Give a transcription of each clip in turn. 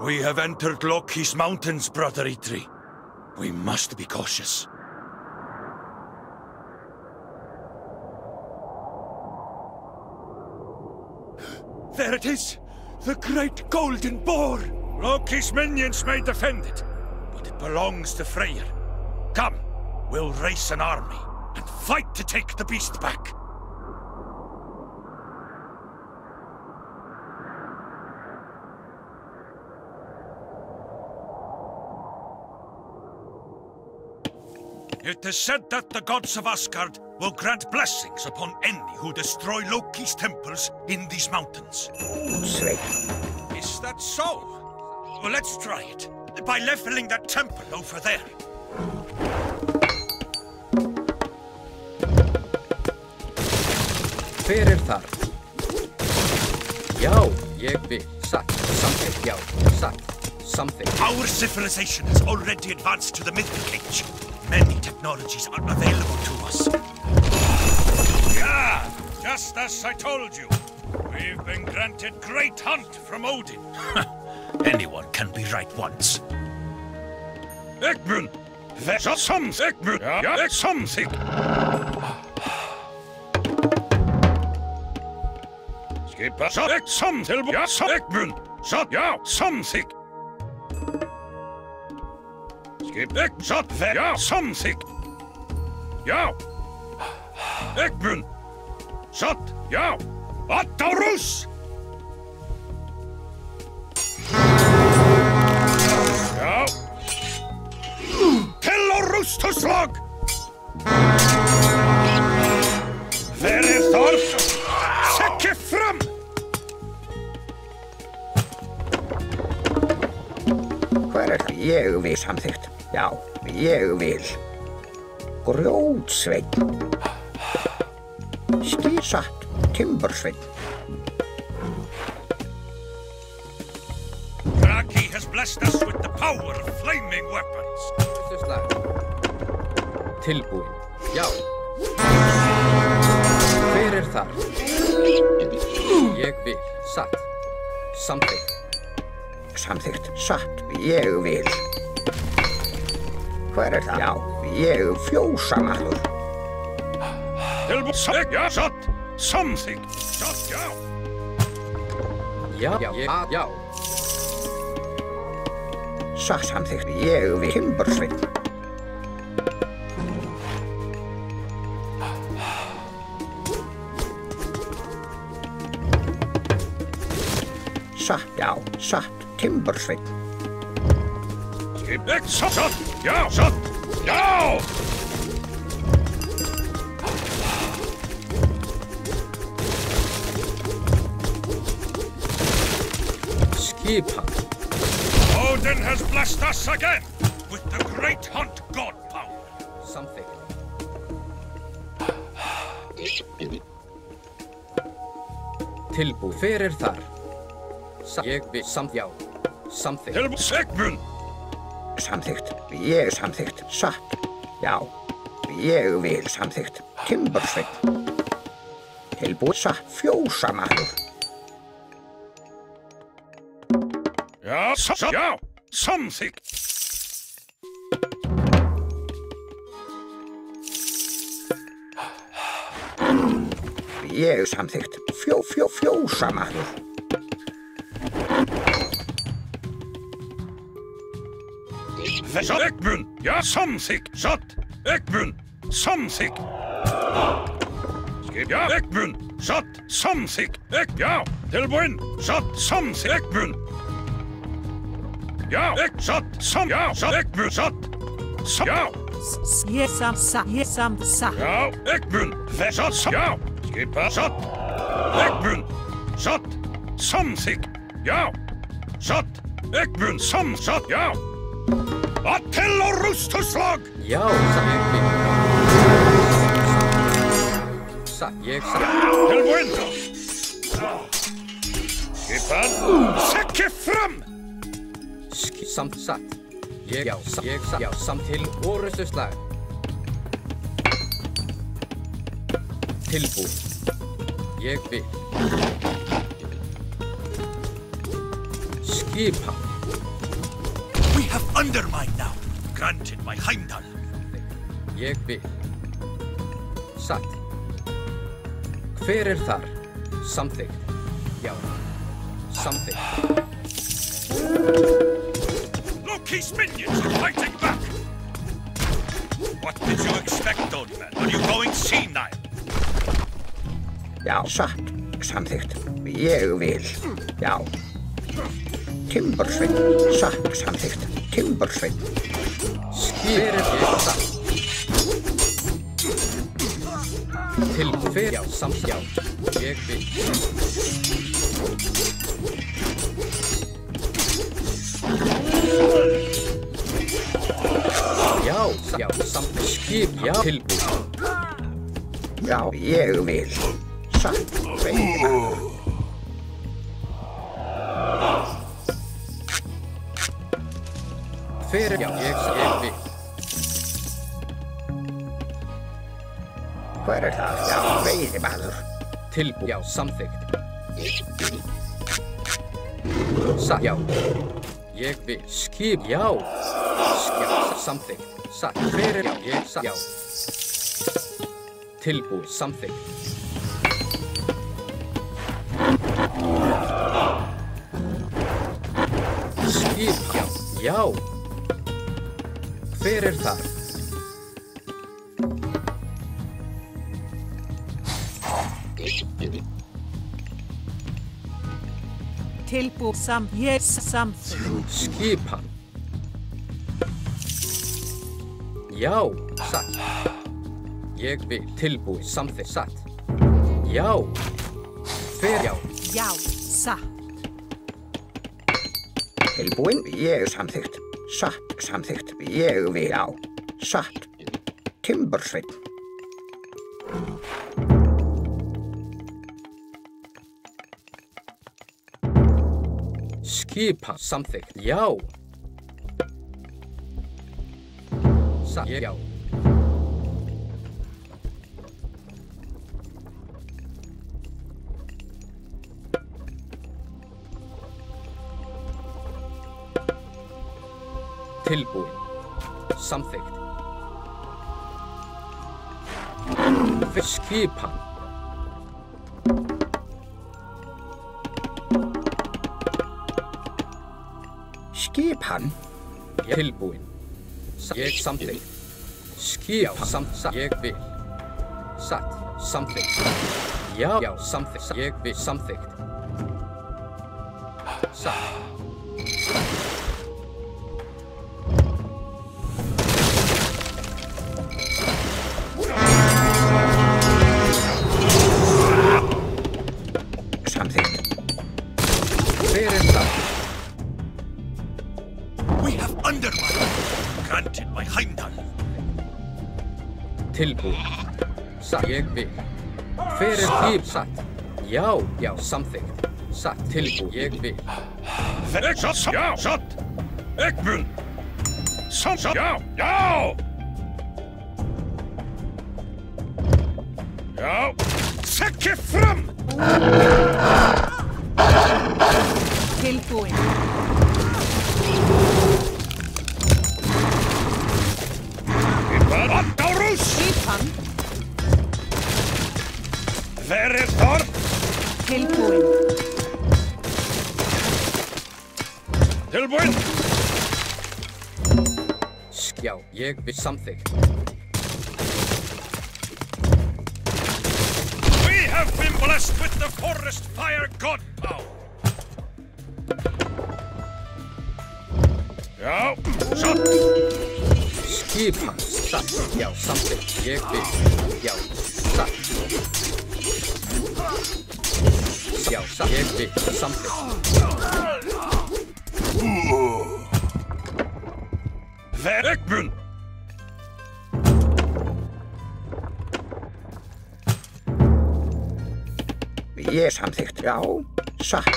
We have entered Loki's mountains, Brother Eitri. We must be cautious. There it is! The great golden boar! Loki's minions may defend it, but it belongs to Freyr. Come, we'll raise an army and fight to take the beast back. It is said that the gods of Asgard will grant blessings upon any who destroy Loki's temples in these mountains. Sweet. Is that so? Well, let's try it. By leveling that temple over there. Hver þar? Já, ég vil. Satt. Something. Já. Satt. Something. Our civilization has already advanced to the Mythic Age. Many technologies are available to us. Yeah, just as I told you. We've been granted great hunt from Odin. Anyone can be right once. Egmund! There's something! Egmund! Yeah, something! Skipper! Something! Yeah, Egmund! Shot! Yeah, something! Shot there! Yeah, something! Yeah! Egmund! Shot! Yeah! Attaurus! Ja. Til og rustuslag! Hver þar? Sekki fram! Hver það? Ég vil samþykkt. Já, ég vil. Grjótsveinn. Skýrsatt. Timbursveinn. Raki has blessed us with the power of flaming weapons. Tilbúin. Já. Hver þar? Ég vil. Satt. Samþykkt. Samþykkt. Satt. Ég vil. Hver það? Já, ég fjósamaður. Tilbúin. Já, satt. Samþykkt. Satt, já. Já, já. Satt samþykkt. Ég vil timbursveinn. Satt, já, satt, timbursveinn. Skip, satt, já, satt, já! Skipa. Odin has blessed us again with the great hunt god power. Something. Tilbú. Hver þar? Ég vil já. Something. Tilbú. Sigmund. Samþykkt. Ég samþykkt. Satt. Já. Ég vil samþykkt. Timbursveinn. Tilbú. Satt. Fjósamaður. Já, satt, já. Samþykkt. Ég samþykkt. Fjósamaður. Satt, Egmund. Já, samþykkt. Satt, Egmund. Samþykkt. Skip, já, Egmund. Satt, samþykkt. Já, tilbúin. Satt, samþykkt. Egmund. Já, satt, já, satt, Egmund, satt. Já. Já, Egmund. Satt, já. Skipa, satt. Egmund. Satt, samþykkt. Já. Satt, Egmund, satt, já. Til og rustuslag! Já, satt, ég satt. Tilbúin! Skipan, sekki fram! Samt satt. Ég satt. Já, samt til orustuslag. Tilbú. Ég vil. Skipa. under mine now. Granted by Heimdall. Ég vil. Satt. Hver þar? Samþykkt. Já. Samþykkt. Loki's minions are fighting back! What did you expect, old man? Are you going senile? Já, satt. Samþykkt. Ég vil. Já. Timbursveinn. Satt. Samþykkt. Timbursveinn. Hver ég satt? Til hver já, samsjá. Ég vil. Já, samt skip, já, tilbúið. Já, ég vil. Satt. Veiðimaður. Hver já, ég vil. Hver það? Já, veiðimaður. Tilbúið, já, samþykkt. Satt, já. Ég vil. Skip, já. Skip, samþykkt. Satt, hver já, ég satt, já. Tilbúið, samþykkt. Skip, já, já. Hver þar? Tilbúið samþykkt. Skipan. Já, satt. Ég vil. Tilbúið, samþykkt, satt. Já. Hver já. Já, satt. Tilbúinn. Ég samþykkt. Satt. Samþykkt. Ég vil. Já. Satt. Timbursveinn. Skipan, samþykkt, já. Satt, já. Tilbúið, samþykkt. Skipan. Skipan. Tilbúin. Ég samþykkt. Skipan. Satt. Ég vil. Satt. Samþykkt. Já. Já, samþykkt. Ég vil. Samþykkt. Satt. Samþykkt. Hver það? We have undermined. Granted by Heimdall. Tilbúin. Satt. Ég vil. Hver skip? Satt. Já. Já, samþykkt. Satt. Tilbúin. Ég vil. Satt. Já. Satt. Ekmun. Satt. Já. Já. Já. Sekki fram. Tilbúin. Vatt á rús. Skipan. Verið þorp. Tilbúin. Tilbúin. Skjá. Ég vil. Samþykkt. We have been blessed with the forest fire god power. Já. Satt. Skipan. Satt. Já, samþykkt. Ég vil. Já. Satt. Já, satt. Ég vil. Samþykkt. Ekmun. Ég samþykkt. Já. Satt.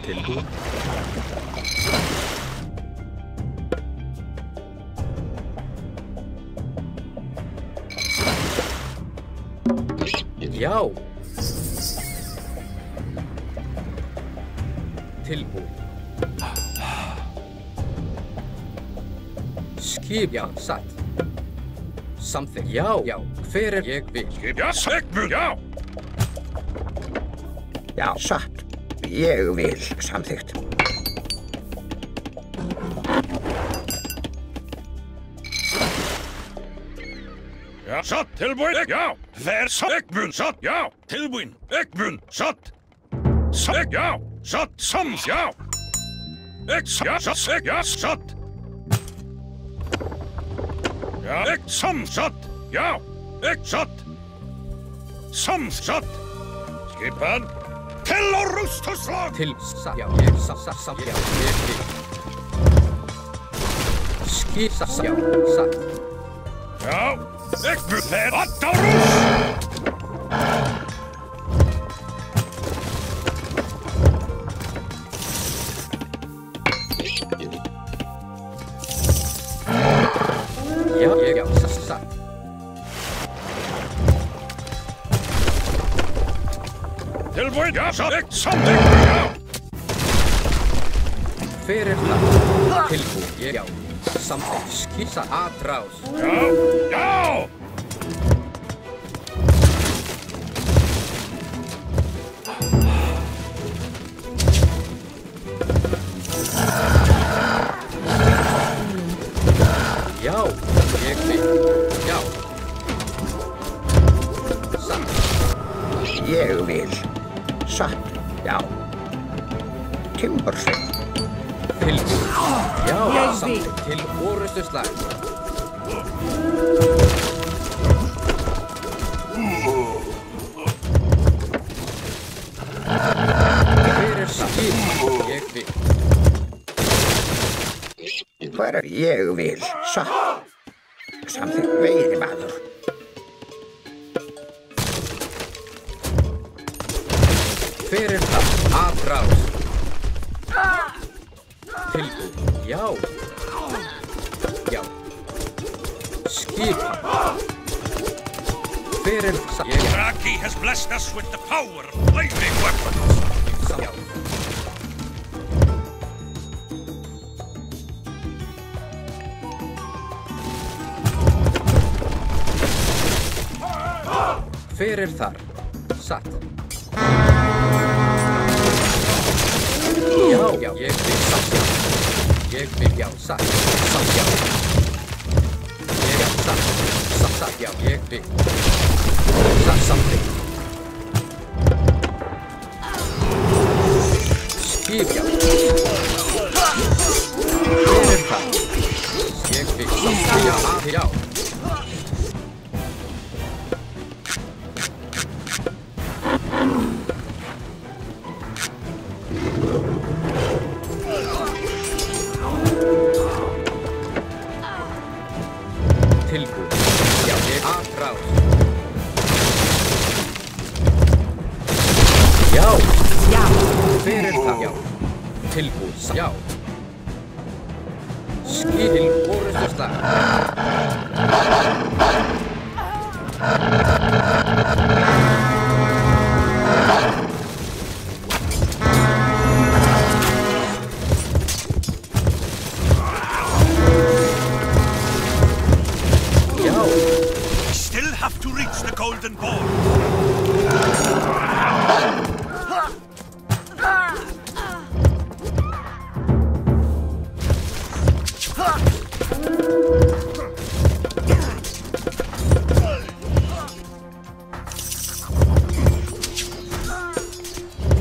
Tilbúin. Já. Tilbúin. Skip, já, satt. Samþykkt. Já, já. Hver ég vil? Skip, já, segmun, já. Já, satt. Ég vil, samþykkt. Ja, satt, tilbúin, já. Vær segmun, satt, já. Tilbúin, segmun, satt. Seg, já. Satt, sams, já. Ja, satt, seg, já, satt. Ja, sams, satt, já. Satt. Sams, satt. Skipan. Til og rustuslag! Til, satt, já, ég, satt, já, ég vil. Skip, satt, já, satt. Já, segmun, fer, att á rúst! Já, ég, já, satt. Tilbúin, já, satt, samþykkt, já. Hver það? Tilbúin, ég, já. Samþykkt, skissa, atrás. Já, já. Já, ég vil. Já. Satt. Ég vil, satt. Já. Timbursveit. Tilbúin. Já, Ég vil. samþykkt, til orustu slag. Hver skip? Ég vil. Hver ég vil, satt. Samþykkt veiðimaður. Hver það? Atrás. Tilbúin. Já. Já. Skipa. Hver það? Ég Raki has blessed us with the power of flaming weapons. já. Hver þar? Satt. Já, já, ég vil satt, já. Ég vil, já, satt, satt, já. Ég, já, satt, satt, já, ég vil. Satt, samþykkt. Skip, já. Hver það? Ég vil, satt, já, já. Tilbúin. Já, ég atrás. Já. Já. Hver það? Já. Tilbúin. Já. Skil orustu slag. Já. We still have to reach the golden ball.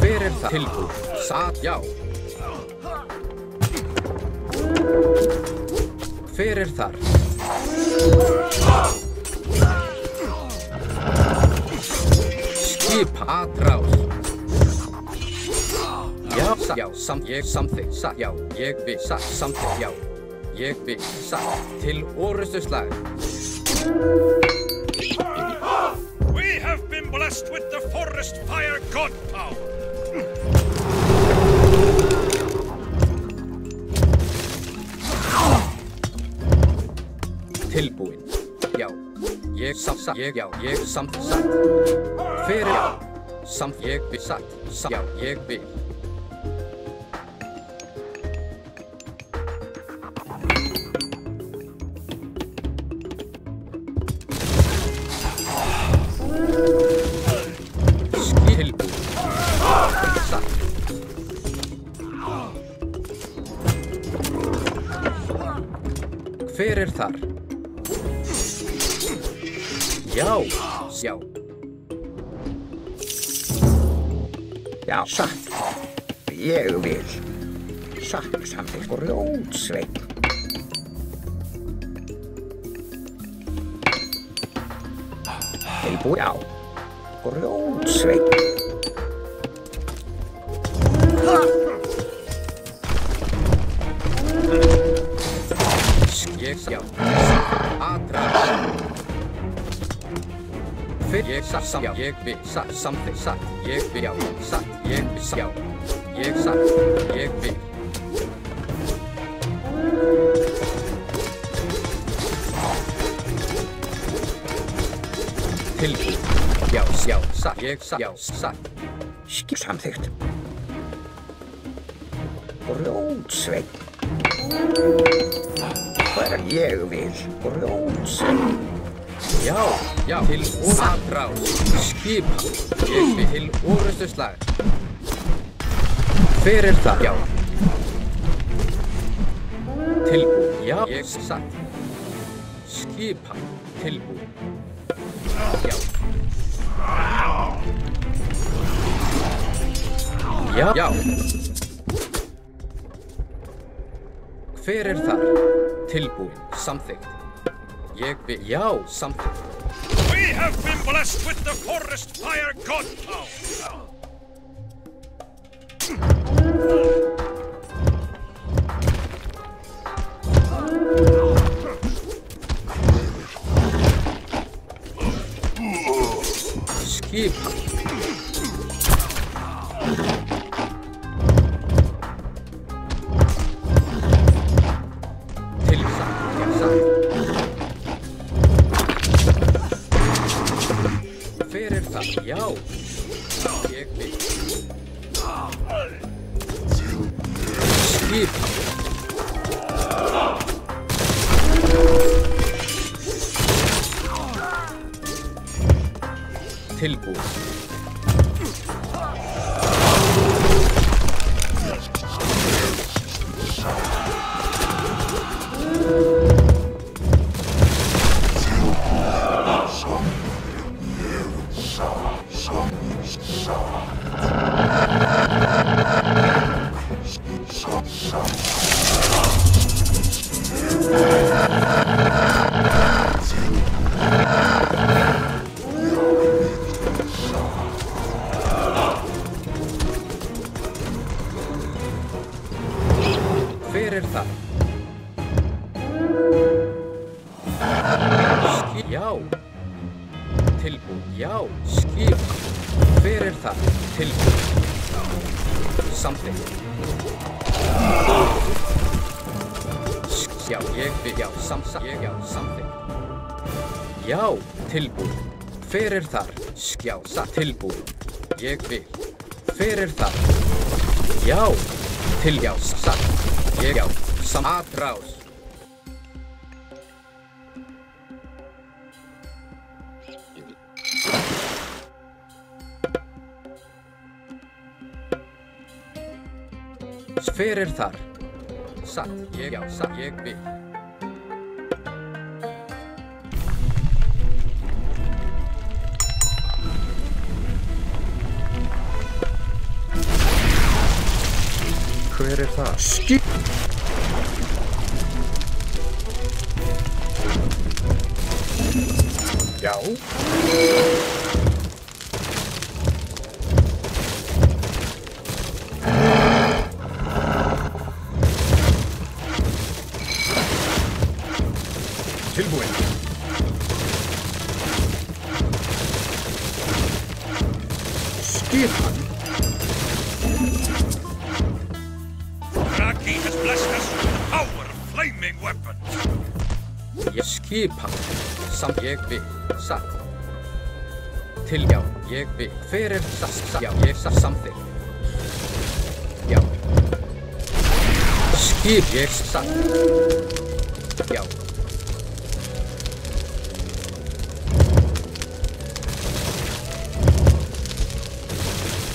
Hver það? Tilbúin. Satt, já. Hver þar? Skip atrás. Já, satt, já, ég samþykkt, satt, já, ég vil, satt, samþykkt, já. Ég vil, satt, til orustu slag. We have been blessed with the forest fire god power. Tilbúin. Já, ég satt, satt. Ég samt satt. Hver já? Samt ég vil satt. Já, ég vil. Tilbúið. Satt. Hver þar? Já, já. Já, satt. Ég vil. Satt samþykkt. Grjótsveinn. Tilbúið. Já. Grjótsveinn. Ég sjá. Adra. Ég satt. Já, ég vil. Satt. Samþykkt. Satt. Ég vil. Já. Satt. Ég vil. Já. Ég satt. Ég vil. Tilbúið. Já, já. Satt. Ég satt. Já, satt. Samþykkt. Grjótsveinn. Hver ég vil. Grjótsveinn. Já, já. Til orðrás. Skipa. Ég vil til orðustuslag. Hver það? Já. Tilbúið. Já, ég satt. Skipa. Tilbúið. Já. Já. Já. Hver þar? Tilbúið. Samþykkt. Ég vil. Já, samþykkt. We have been blessed with the forest fire god power. Skipa. Já, ég vil. Skipa. Tilbúið. Hver það? Já. Tilbúið. Já. Skipa. Hver það? Tilbúið. Samþykkt. Já, ég vil. Já, samþykkt. Já, samþykkt. Já, tilbúið. Hver þar? Já, satt. Tilbúið. Ég vil. Hver þar? Já. Til. Já, satt. Ég. Já, adrás. Hver þar? Satt. Ég. Já, satt. Ég vil. Hver það? Já. Tilbúin. Skipan. Raki has blessed us with the power of flaming weapons. Ég skipan. Ég vil. Satt. Til já. Ég vil. Hver satt? Já. Ég samþykkt. Já. Skip. Ég satt. Já.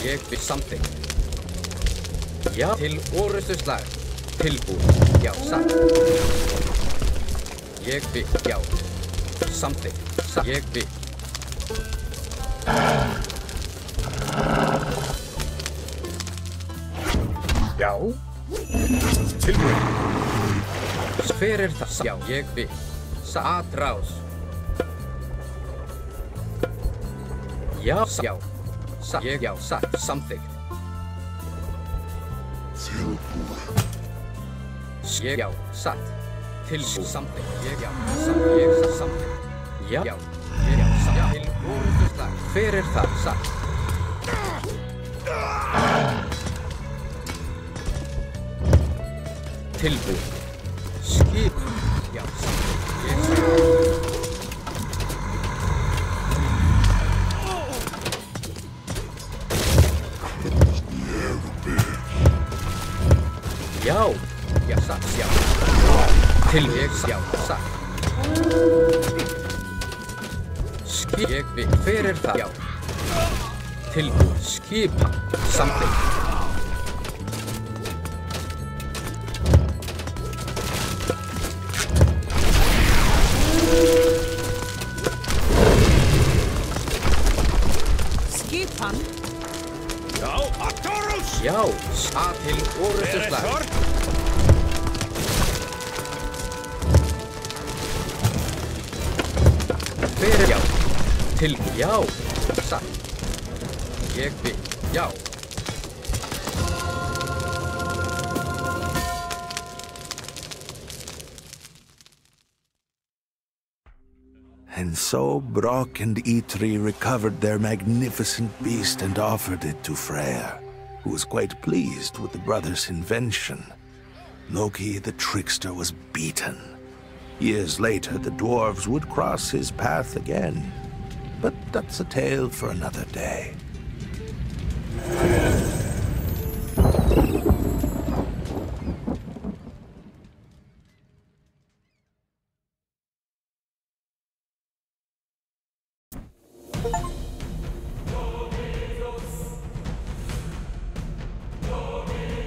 Ég vil samþykkt. Já. Til orrustuslag. Tilbúið. Já. Satt. Ég vil. Já. Samþykkt. Satt. Ég vil. Já. Tilbúið. Hver það? Já. Ég vil. Atrás. Já. Já. Satt. Ég já. Satt. Samþykkt. Ég já. Satt. Tilbúið. Samþykkt. Ég já. Satt. Ég samþykkt. Já. Já. Ég já. Satt. Til orrustuslag. Hver það? Satt. Tilbúið. Skip. Já. Samþykkt. Ég samþykkt. Já. Já. Satt. Já. Til ég já. Satt. Skip. Ég vil. Hver það? Já. Tilbúið. Skipa. Samþykkt. Skipan. Já, Arturus! Já. Satt til orrustuslag. Hver já. Til já. Satt. Ég vil. Já. And so Brok and Eitri recovered their magnificent beast and offered it to Freyr, who was quite pleased with the brothers' invention. Loki the trickster was beaten. Years later, the dwarves would cross his path again. But that's a tale for another day.